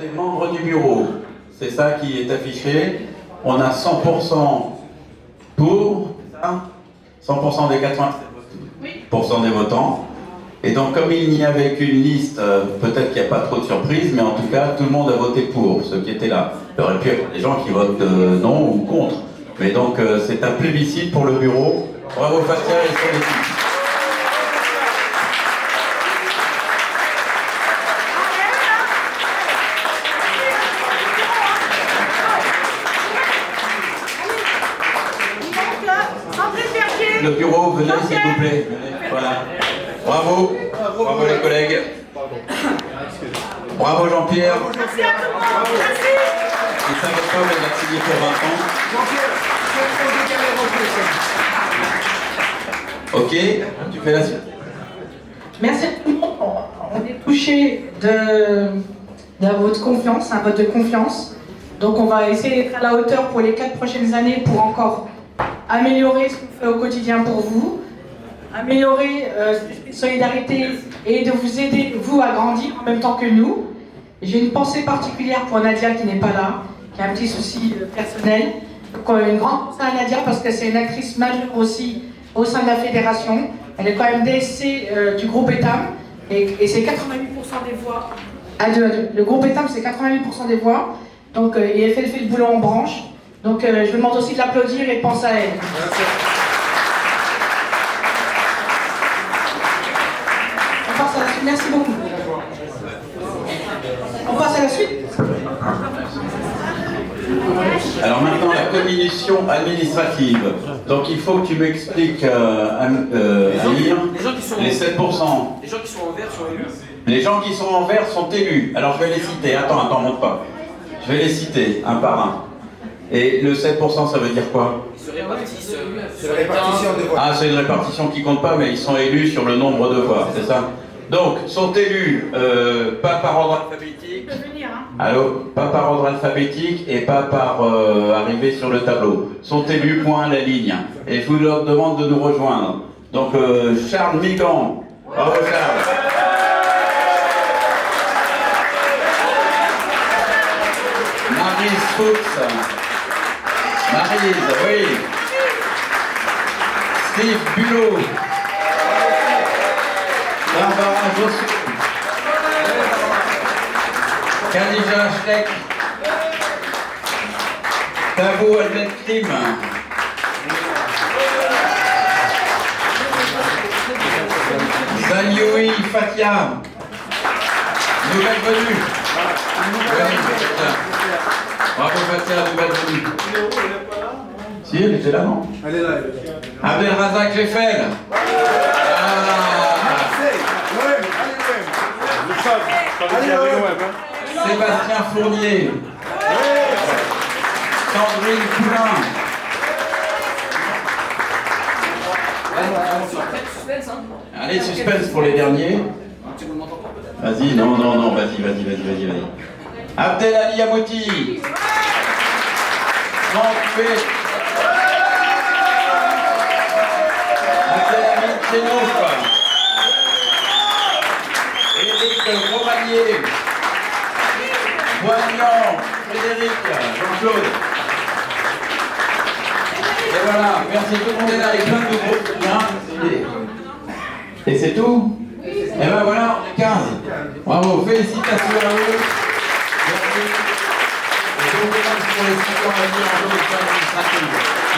des membres du bureau. C'est ça qui est affiché. On a 100% pour, 100% des 80% des votants. Et donc, comme il n'y avait qu'une liste, peut-être qu'il n'y a pas trop de surprises, mais en tout cas, tout le monde a voté pour, ceux qui étaient là. Il y aurait pu y avoir des gens qui votent non ou contre. Mais donc, c'est un plébiscite pour le bureau. Bravo Fatia et son équipe. Le bureau, venez s'il vous plaît. Venez. Voilà. Bravo. Bravo les collègues. Bravo Jean-Pierre. Merci à tout le monde. Merci. Il ne savait pas, mais il a signé pour 20 ans. Jean-Pierre, ok, tu fais la suite. Merci à tout le monde. On est touché de votre confiance, un vote de confiance. Donc on va essayer d'être à la hauteur pour les 4 prochaines années pour encore améliorer ce qu'on fait au quotidien pour vous, améliorer la solidarité et de vous aider, vous, à grandir en même temps que nous. J'ai une pensée particulière pour Nadia qui n'est pas là, qui a un petit souci personnel. Donc, une grande pensée à Nadia parce que c'est une actrice majeure aussi au sein de la fédération. Elle est quand même DSC du groupe ETAM et c'est 88% des voix. Le groupe ETAM, c'est 88% des voix. Donc il a fait le boulot en branche. Donc je vous demande aussi de l'applaudir et de penser à elle. Merci. On passe à la suite. Merci beaucoup. On passe à la suite. Alors maintenant, la commission administrative. Donc il faut que tu m'expliques, Amir, les 7%. Les gens qui sont en vert sont élus. Les gens qui sont en vert sont élus. Alors je vais les citer. Attends, monte pas. Je vais les citer un par un. Et le 7%, ça veut dire quoi? Ils se répartissent. C'est la répartition des voix. Ah, c'est une répartition qui compte pas, mais ils sont élus sur le nombre de voix, c'est ça? Donc, sont élus pas par ordre alphabétique. Allô? Pas par ordre alphabétique et pas par arrivée sur le tableau. Sont élus point à la ligne. Et je vous leur demande de nous rejoindre. Donc, Charles Migan. Bravo Charles. Maryse Fuchs. Maryse, oui. Steve Bulot. Barbara Jossou. Khadija Schleck. Tabou Albert Krim. Zalioui Fatia. Nouvelle venue. Oui, bravo Fatia, nouvelle venue. Si, elle était là, non? Elle est là. Abdelrazak Jeffel. Sébastien Fournier. Sandrine Poulain. Allez, suspense pour les derniers. Vas-y, non, vas-y. Abdel Ali Amouti. Franck Fay. Abdel Hamid Chenouf. Éric Romanier. Boignan, Frédéric, Jean-Claude. Et voilà, merci, tout le monde est là avec plein de groupes. Et c'est tout? Et ben voilà, on est 15. Bravo, félicitations à eux. Merci. Et bon courage pour les 6 ans à venir en commission administrative.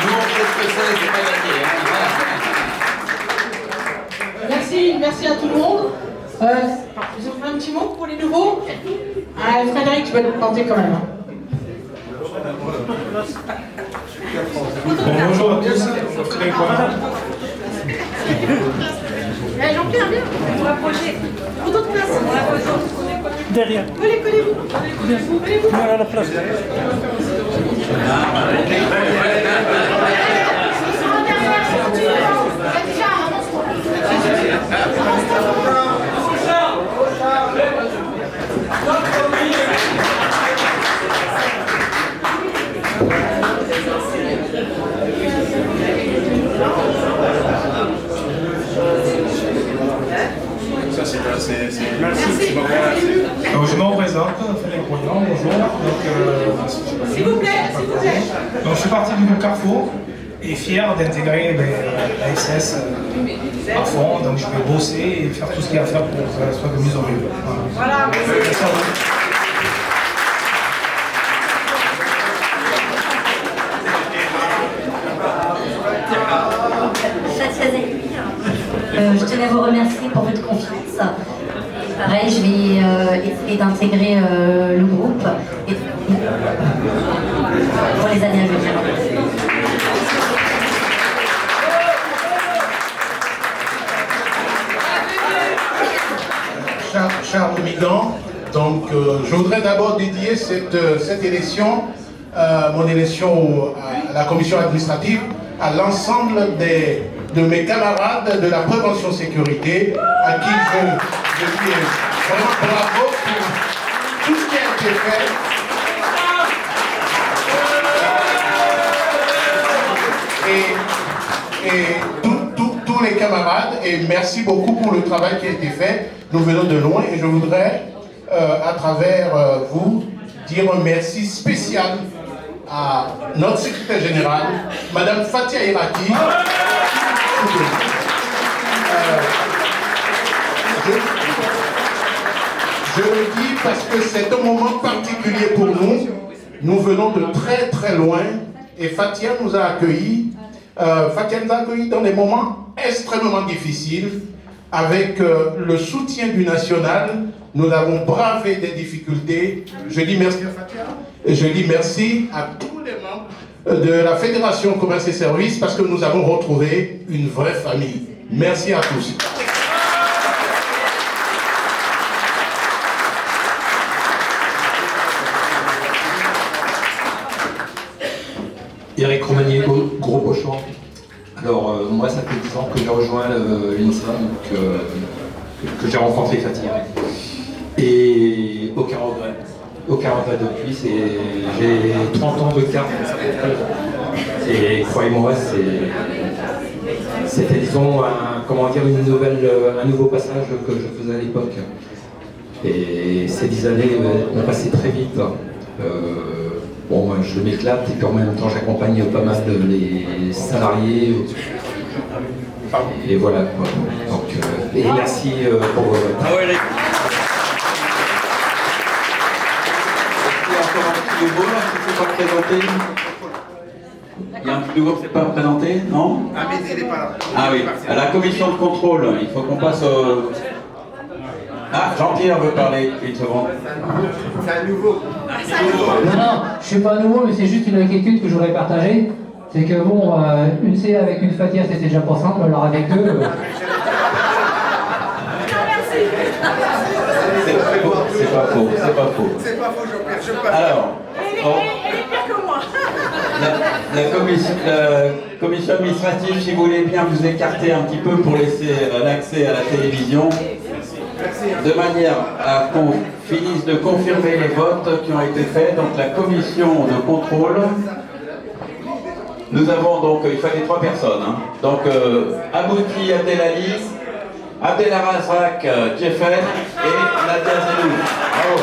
Nous, on sait ce que c'est pas gagné. Merci à tout le monde. Je vous fais un petit mot pour les nouveaux. Frédéric, tu vas te planter quand même. Bonjour à tous. Frédéric Poirin. Jean-Pierre, viens. Vous rapprochez. Photo de place. Derrière. Collez-vous. Voilà à la place. Ça, c'est Merci. Donc, je m'en présente, Frédéric Poignan, bonjour. S'il vous plaît, s'il vous plaît. Donc, je suis parti du groupe Carrefour et fier d'intégrer la SS à fond. Donc, je vais bosser et faire tout ce qu'il y a à faire pour que ça soit de mieux en mieux. Voilà. Merci à vous. Je tenais à vous remercier pour votre confiance. Pareil, je vais essayer d'intégrer le groupe et pour les années à venir. Chers migrants, donc je voudrais d'abord dédier cette élection, mon élection à la commission administrative, à l'ensemble de mes camarades de la prévention sécurité, à qui je dis vraiment bravo pour tout ce qui a été fait. Et tous les camarades, et merci beaucoup pour le travail qui a été fait. Nous venons de loin et je voudrais, à travers vous, dire un merci spécial à notre secrétaire générale, Madame Fatia Iraki. Je le dis parce que c'est un moment particulier pour nous. Nous venons de très très loin et Fatia nous a accueillis. Dans des moments extrêmement difficiles. Avec le soutien du national, nous avons bravé des difficultés. Je dis merci à Fatia et je dis merci à tous les membres de la Fédération Commerce et Services parce que nous avons retrouvé une vraie famille. Merci à tous. Eric Romanier, Gros Auchan. Alors, moi, ça fait 10 ans que j'ai rejoint l'INSA, que j'ai rencontré Fatia. Et aucun regret depuis. J'ai 30 ans de carte. Et croyez-moi, c'était, disons, un nouveau passage que je faisais à l'époque. Et ces 10 années ont passé très vite. Bon, moi, je m'éclate et puis en même temps j'accompagne pas mal les salariés. Et voilà quoi. Donc, et merci pour vos votes. Ah ouais, Eric. Il y a encore un petit nouveau là qui ne s'est pas présenté. Il y a un petit nouveau qui ne s'est pas présenté, non? Ah, mais il n'est pas là. Ah oui, à la commission de contrôle, il faut qu'on passe au... Ah, Jean-Pierre veut parler, une seconde. C'est un nouveau. Non, je suis pas nouveau, mais c'est juste une inquiétude que je voudrais partager. C'est que bon, une CA avec une Fatia, c'était déjà pas simple, alors avec deux... C'est pas faux, c'est pas faux. C'est pas faux, Jean-Pierre, je parle. Alors, Elle est pire que moi. la commission administrative, si vous voulez bien vous écarter un petit peu pour laisser l'accès à la télévision, de manière à qu'on finisse de confirmer les votes qui ont été faits. Donc la commission de contrôle, nous avons donc, il fallait 3 personnes. Hein. Donc Abouti Abdelali, Abdelarazak Djefen et Nadia Zelou. Bravo.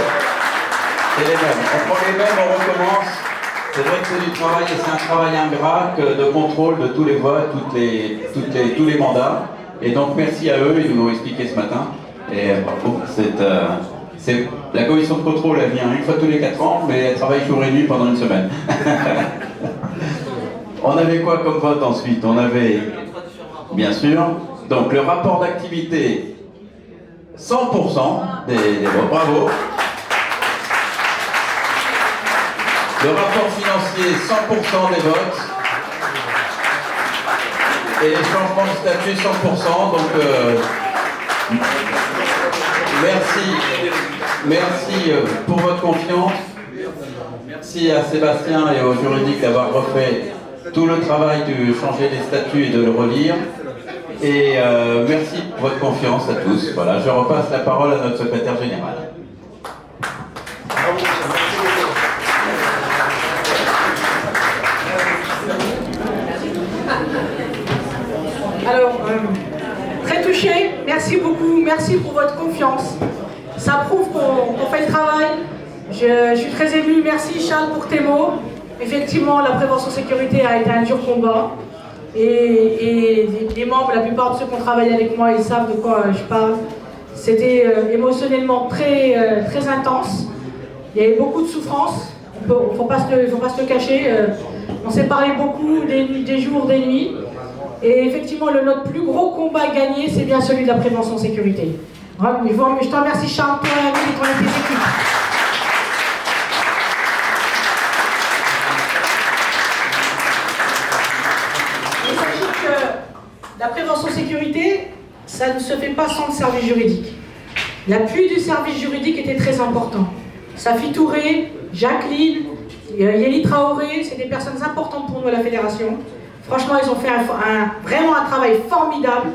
C'est les mêmes. On prend les mêmes, on recommence. C'est vrai que c'est du travail et c'est un travail ingrat de contrôle de tous les votes, tous les mandats. Et donc merci à eux, ils nous l'ont expliqué ce matin. Et bravo, la commission de contrôle, elle vient une fois tous les 4 ans, mais elle travaille jour et nuit pendant une semaine. On avait quoi comme vote ensuite? On avait, bien sûr, donc le rapport d'activité, 100% des votes, bravo. Le rapport financier, 100% des votes. Et les changements de statut, 100%. Donc, merci pour votre confiance. Merci à Sébastien et au juridique d'avoir refait tout le travail de changer les statuts et de le relire. Et merci pour votre confiance à tous. Voilà, je repasse la parole à notre secrétaire général. Alors, très touché, merci beaucoup, merci pour votre confiance. Ça prouve qu'on fait le travail. Je suis très émue. Merci Charles pour tes mots. Effectivement, la prévention sécurité a été un dur combat. Et les membres, la plupart de ceux qui ont travaillé avec moi, ils savent de quoi je parle. C'était émotionnellement très intense. Il y avait beaucoup de souffrance. Il ne faut pas se le cacher. On s'est parlé beaucoup des jours, des nuits. Et effectivement, notre plus gros combat gagné, c'est bien celui de la prévention sécurité. Je te remercie Charles, toi et ton équipe. Et sachez que la prévention sécurité, ça ne se fait pas sans le service juridique. L'appui du service juridique était très important. Safi Touré, Jacqueline, Yéli Traoré, c'est des personnes importantes pour nous à la Fédération. Franchement, ils ont fait vraiment un travail formidable.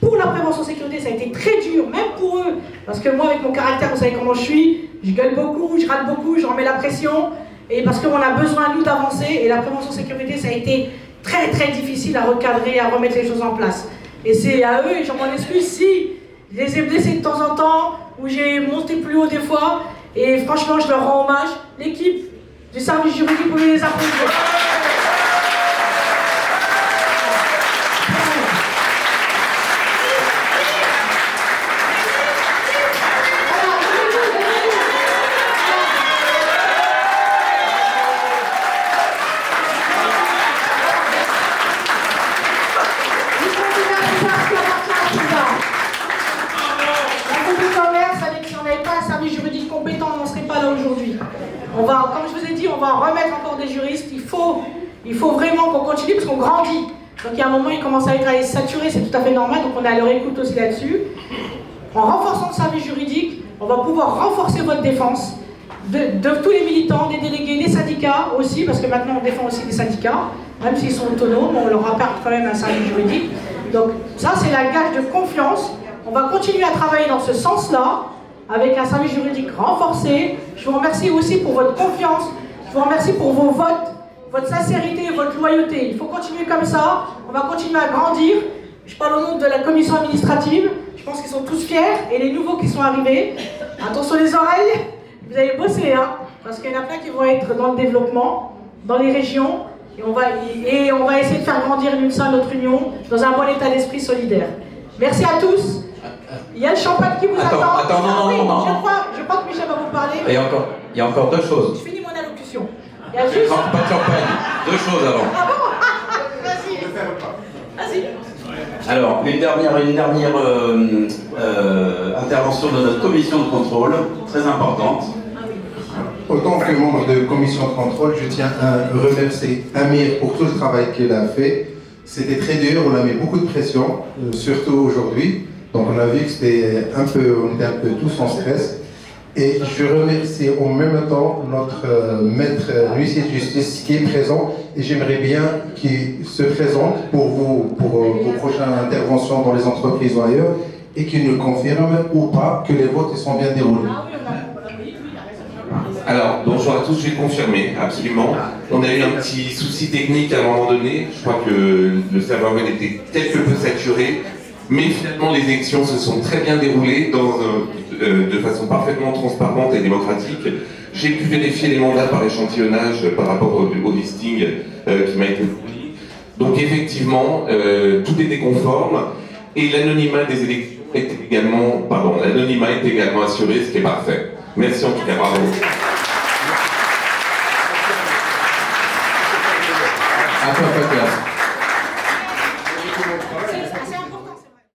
Pour la prévention sécurité, ça a été très dur, même pour eux. Parce que moi, avec mon caractère, vous savez comment je suis, je gueule beaucoup, je râle beaucoup, je remets la pression. Et parce qu'on a besoin, nous, d'avancer. Et la prévention sécurité, ça a été très, très difficile à recadrer, à remettre les choses en place. Et c'est à eux, et j'en m'en excuse, si je les ai blessés de temps en temps, ou j'ai monté plus haut des fois. Et franchement, je leur rends hommage. L'équipe du service juridique, vous pouvez les applaudir. Comme je vous ai dit, on va remettre encore des juristes. Il faut vraiment qu'on continue parce qu'on grandit. Donc il y a un moment, il commence à être saturé, c'est tout à fait normal. Donc on est à leur écoute aussi là-dessus. En renforçant le service juridique, on va pouvoir renforcer votre défense de tous les militants, des délégués, des syndicats aussi, parce que maintenant on défend aussi des syndicats, même s'ils sont autonomes, on leur apporte quand même un service juridique. Donc ça, c'est la gage de confiance. On va continuer à travailler dans ce sens-là, avec un service juridique renforcé. Je vous remercie aussi pour votre confiance, je vous remercie pour vos votes, votre sincérité et votre loyauté. Il faut continuer comme ça, on va continuer à grandir. Je parle au nom de la commission administrative, je pense qu'ils sont tous fiers, et les nouveaux qui sont arrivés, attention les oreilles, vous allez bosser, hein, parce qu'il y en a plein qui vont être dans le développement, dans les régions, et on va essayer de faire grandir l'UNSA, notre union, dans un bon état d'esprit solidaire. Merci à tous. Il y a le champagne qui vous attend. Attends, non. Je crois que Michel va vous parler. Il y a encore deux choses. Je finis mon allocution. Il y a juste... Pas de champagne. Deux choses avant. Ah bon? Vas-y. Alors, une dernière intervention de notre commission de contrôle, très importante. Autant que membre de commission de contrôle, je tiens à remercier Amir pour tout le travail qu'il a fait. C'était très dur, on a mis beaucoup de pression, surtout aujourd'hui. Donc on a vu que on était un peu tous en stress. Et je remercie en même temps notre maître huissier de justice qui est présent. Et j'aimerais bien qu'il se présente pour vos prochaines interventions dans les entreprises ou ailleurs, et qu'il nous confirme ou pas que les votes sont bien déroulés. Alors, bonjour à tous, je vais confirmer, absolument. On a eu un petit souci technique à un moment donné. Je crois que le serveur web était quelque peu saturé. Mais finalement, les élections se sont très bien déroulées de façon parfaitement transparente et démocratique. J'ai pu vérifier les mandats par échantillonnage par rapport au listing qui m'a été fourni. Donc effectivement, tout était conforme et l'anonymat des élections est également assuré, ce qui est parfait. Merci en tout cas, bravo. Un peu classe.